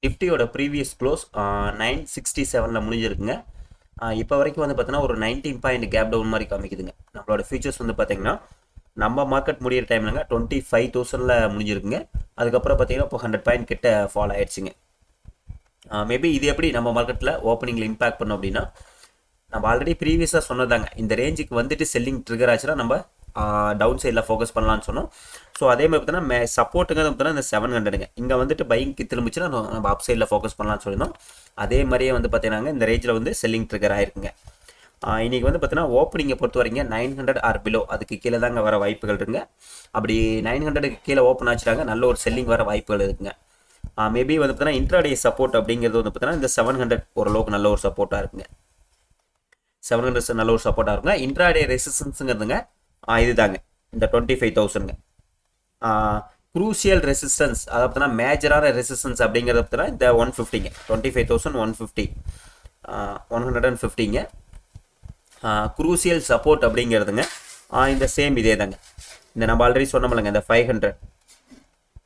நிஃப்டியோட previous close 967 முடிஞ்சிருக்குங்க. இப்போ வரைக்கும் வந்து பார்த்தீங்கன்னா ஒரு 19 பாயிண்ட் கேப் டவுன் மாதிரி காமிக்குதுங்க. நம்மளோட ஃபியூச்சர்ஸ் வந்து பார்த்தீங்கன்னா நம்ம மார்க்கெட் முடியிற டைம்லங்க 25,000ல் முடிஞ்சிருக்குங்க. அதுக்கப்புறம் பார்த்தீங்கன்னா இப்போ 100 பாயிண்ட் கிட்ட ஃபால் ஆயிடுச்சுங்க. மேபி இது எப்படி நம்ம மார்க்கெட்டில் ஓப்பனிங்கில் இம்பேக்ட் பண்ணோம் அப்படின்னா, நம்ம ஆல்ரெடி ப்ரீவியஸாக சொன்னதாங்க, இந்த ரேஞ்சுக்கு வந்துட்டு செல்லிங் ட்ரிகர் ஆச்சுன்னா நம்ம டவுன் சைடில் ஃபோக்கஸ் பண்ணலான்னு சொன்னோம். ஸோ அதே மாதிரி பார்த்தீங்கன்னா சப்போர்ட்டுங்கிறது பார்த்தீங்கன்னா இந்த 700ங்க இங்கே வந்துட்டு பைக்கு திரும்பிச்சுன்னா நம்ம அப் சைடில் ஃபோக்கஸ் பண்ணலான்னு சொல்லியிருந்தோம். அதே மாதிரியே வந்து பார்த்தீங்கன்னா இந்த ரேஞ்சில் வந்து செல்லிங் ட்ரிகர் ஆயிருக்குங்க. இன்றைக்கி வந்து பார்த்தீங்கன்னா ஓப்பனிங்கை பொறுத்த வரைக்கும் 900 ஆர் பிலோ அதுக்கு கீழே தாங்க வர வாய்ப்புகள் இருக்குங்க. அப்படி 900க்கு கீழே ஓப்பன் ஆச்சுட்டாங்க நல்ல ஒரு செல்லிங் வர வாய்ப்புகள் இருக்குங்க. மேபி வந்து பார்த்தீங்கன்னா இன்ட்ராடே சப்போர்ட் அப்படிங்கிறது வந்து பார்த்தீங்கன்னா இந்த 700 ஓரளவுக்கு நல்ல ஒரு சப்போர்ட்டாக இருக்குங்க. 700 நல்ல ஒரு சப்போர்ட்டாக இருக்குங்க. இன்ட்ராடே ரெசிஸ்டன்ஸுங்கிறதுங்க இதுதாங்க இந்த 25,000ங்க. குரூசியல் ரெசிஸ்டன்ஸ் அதாவது மேஜரான ரெசிஸ்டன்ஸ் அப்படிங்கிறது பார்த்தீங்கன்னா இந்த 150ங்க 25,150 150ங்க. குரூசியல் சப்போர்ட் அப்படிங்கிறதுங்க இந்த சேம் இதே தாங்க. இந்த நம்ம ஆல்ரெடி சொன்னோம்லங்க இந்த 500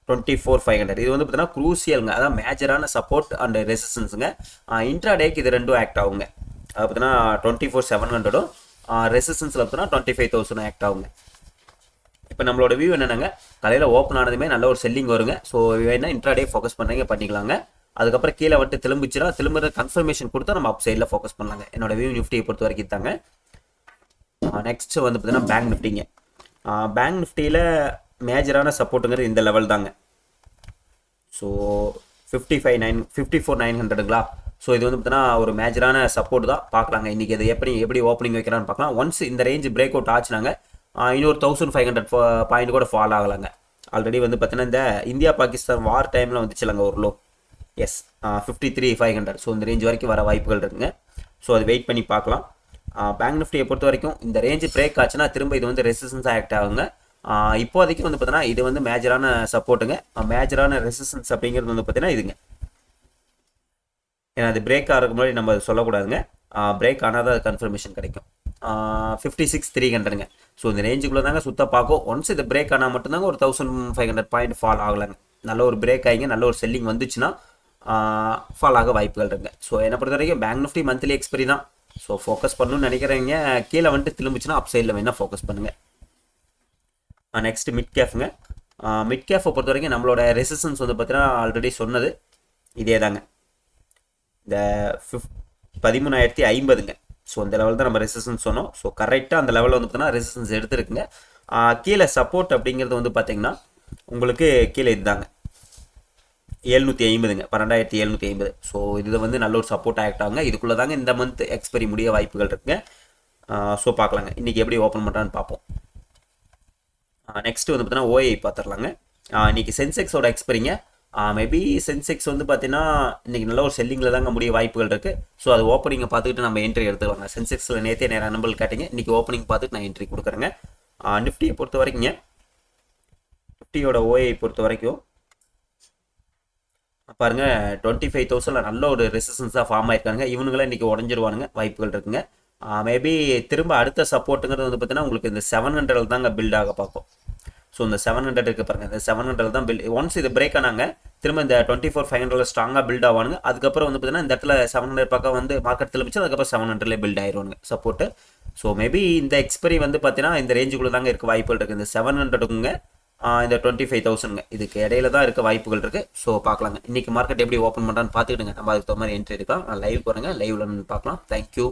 24,500 இது வந்து பார்த்தீங்கன்னா குரூசியலுங்க, அதான் மேஜரான சப்போர்ட் அண்ட் ரெசிஸ்டன்ஸுங்க. இன்ட்ராடேக்கு இது ரெண்டும் ஆக்ட் ஆகுங்க. அது பார்த்தீங்கன்னா 24,700 ரெசிஸ்டன்ஸில் பார்த்தீங்கன்னா 25,000 ஆக்ட் ஆகுங்க. இப்போ நம்மளோட வியூ என்னென்னாங்க, காலையில் ஓப்பன் ஆனதுமே நல்ல ஒரு செல்லிங் வருங்க. ஸோ வேணா இன்ட்ராடே ஃபோக்கஸ் பண்ணுறீங்க பண்ணிக்கலாங்க. அதுக்கப்புறம் கீழே வந்துட்டு திரும்பிச்சுன்னா திரும்ப கன்ஃபர்மேஷன் கொடுத்தா நம்ம அப் சைடில் ஃபோக்கஸ் பண்ணலாங்க. என்னோட வியூ நிஃப்டியை பொறுத்த வரைக்கும் தாங்க. நெக்ஸ்ட் வந்து பார்த்தீங்கன்னா பேங்க் நிஃப்டிங்க. பேங்க் நிஃப்டியில் மேஜரான சப்போர்ட்டுங்கிறது இந்த லெவல் தாங்க. ஸோ 54,900ங்களா. ஸோ இது வந்து பார்த்தீங்கன்னா ஒரு மேஜரான சப்போர்ட் தான் பார்க்கலாங்க. இன்றைக்கி அது எப்படி ஓப்பனிங் வைக்கிறான்னு பார்க்கலாம். ஒன்ஸ் இந்த ரேஞ்ச் பிரேக் அவுட் ஆச்சுனாங்க இன்னொரு 1,500 பாயிண்ட் கூட ஃபால் ஆகலாங்க. ஆல்ரெடி வந்து பார்த்தீங்கன்னா இந்த இந்தியா பாகிஸ்தான் வார் டைமில் வந்துச்சுலங்க ஒரு லோ. எஸ் 53,500. ஸோ இந்த ரேஞ்ச் வரைக்கும் வர வாய்ப்புகள் இருக்குங்க. ஸோ அது வெயிட் பண்ணி பார்க்கலாம். பேங்க் நிஃப்டியை பொறுத்த வரைக்கும் இந்த ரேஞ்சு பிரேக் ஆச்சுன்னா திரும்ப இது வந்து ரெசிஸ்டன்ஸ் ஆக்ட் ஆகுங்க. இப்போதைக்கு வந்து பார்த்தீங்கன்னா இது வந்து மேஜரான சப்போர்ட்டுங்க. மேஜரான ரெசிஸ்டன்ஸ் அப்படிங்கிறது வந்து பார்த்தீங்கன்னா இதுங்க. ஏன்னா அது பிரேக் ஆகிறதுக்கு முன்னாடி நம்ம சொல்லக்கூடாதுங்க. பிரேக் ஆனால் தான் அது கன்ஃபர்மேஷன் கிடைக்கும். 56,300ங்க. ஸோ இந்த ரேஞ்சுக்குள்ளே தாங்க சுத்த பார்க்கும். ஒன்ஸ் இது பிரேக் ஆனால் மட்டும்தாங்க ஒரு 1,500 பாயிண்ட் ஃபால் ஆகலாங்க. நல்ல ஒரு பிரேக் ஆகிங்க நல்ல ஒரு செல்லிங் வந்துச்சுன்னா ஃபால் ஆக வாய்ப்புகள் இருக்குங்க. ஸோ என்னை பொறுத்த வரைக்கும் பேங்க் நிஃப்டி மந்த்லி எக்ஸ்பெரி தான். ஸோ ஃபோக்கஸ் பண்ணணும்னு நினைக்கிறீங்க கீழே வந்துட்டு திரும்பிச்சுன்னா அப் சைடில் வேணால் ஃபோக்கஸ் பண்ணுங்கள். நெக்ஸ்ட் மிட் கேஃப்ங்க. மிட் கேஃபை பொறுத்த வரைக்கும் நம்மளோட ரெசிஸ்டன்ஸ் வந்து பார்த்தீங்கன்னா ஆல்ரெடி சொன்னது இதே தாங்க, இந்த 13,050ங்க. ஸோ அந்த லெவல் தான் நம்ம ரெசிஸ்டன்ஸ் சொன்னோம். ஸோ கரெக்டாக அந்த லெவலில் வந்து பார்த்தீங்கன்னா ரெசிஸ்டன்ஸ் எடுத்துருக்குங்க. கீழே சப்போர்ட் அப்படிங்கிறது வந்து பார்த்தீங்கன்னா உங்களுக்கு கீழே இதுதாங்க 750ங்க 12,750. ஸோ இது வந்து நல்ல ஒரு சப்போர்ட் ஆக்ட் ஆகுங்க. இதுக்குள்ளே தாங்க இந்த மந்த் எக்ஸ்பெரி முடிய வாய்ப்புகள் இருக்குங்க. ஸோ பார்க்கலாங்க இன்றைக்கி எப்படி ஓப்பன் பண்ணுறான்னு பார்ப்போம். நெக்ஸ்ட் வந்து பார்த்தீங்கன்னா ஓஐ பார்த்துடலாங்க. இன்றைக்கி சென்செக்ஸோட எக்ஸ்பெரிங்க. மேபி சென்செக்ஸ் வந்து பார்த்தீங்கன்னா இன்றைக்கி நல்ல ஒரு செல்லிங்கில் தாங்க முடிய வாய்ப்புகள் இருக்குது. ஸோ அது ஓப்பனிங்கை பார்த்துக்கிட்டு நம்ம என்ட்ரி எடுத்துக்கலாங்க. சென்செக்ஸில் நேற்றே நேரம் நம்பர் கேட்டிங்க, இன்றைக்கி ஓப்பனிங் பார்த்துட்டு நான் என்ட்ரி கொடுக்குறேங்க. நிஃப்டியை பொறுத்த வரைக்குங்க, நிஃப்டியோட ஓஐ பொறுத்த வரைக்கும் பாருங்கள் 25,000 நல்ல ஒரு ரெசிஸ்டன்ஸாக ஃபார்ம் ஆயிருக்காங்க. இவனுங்களாம் இன்றைக்கி உடஞ்சிருவானுங்க வாய்ப்புகள் இருக்குங்க. மேபி திரும்ப அடுத்த சப்போர்ட்டுங்கிறது வந்து பார்த்தீங்கன்னா உங்களுக்கு இந்த 700 தாங்க பில்ட் ஆக பார்ப்போம். ஸோ இந்த 700 இருக்குது பாருங்கள், இந்த 700 தான் பில்ட். ஒன்ஸ் இது பிரேக் ஆனாங்க திரும்ப இந்த 24,500 ஸ்ட்ராங்காக பில்ட் ஆவானுங்க. அதுக்கப்புறம் வந்து பார்த்தீங்கன்னா இந்த இடத்துல 700 பக்கம் வந்து மார்க்கெட் திரும்பிச்சு அதுக்கப்புறம் 700 பில்ட் ஆயிடுவானுங்க சப்போர்ட்டு. ஸோ மேபி இந்த எக்ஸ்பெரி வந்து பார்த்தீங்கன்னா இந்த ரேஞ்சுக்குள்ளே தாங்க இருக்க வாய்ப்புகள் இருக்குது. இந்த 700க்குங்க இந்த 25,000ங்க இதுக்கு இடையில தான் இருக்க வாய்ப்புகள் இருக்குது. ஸோ பார்க்கலாங்க இன்றைக்கி மார்க்கெட் எப்படி ஓப்பன் பண்ணுறான்னு பார்த்துக்கிட்டுங்க நம்ம அதுக்கு தகுந்த மாதிரி என்ட்ரி எடுக்கலாம். லைவ் போகிறேங்க, லைவ்ல பார்க்கலாம். தேங்க்யூ.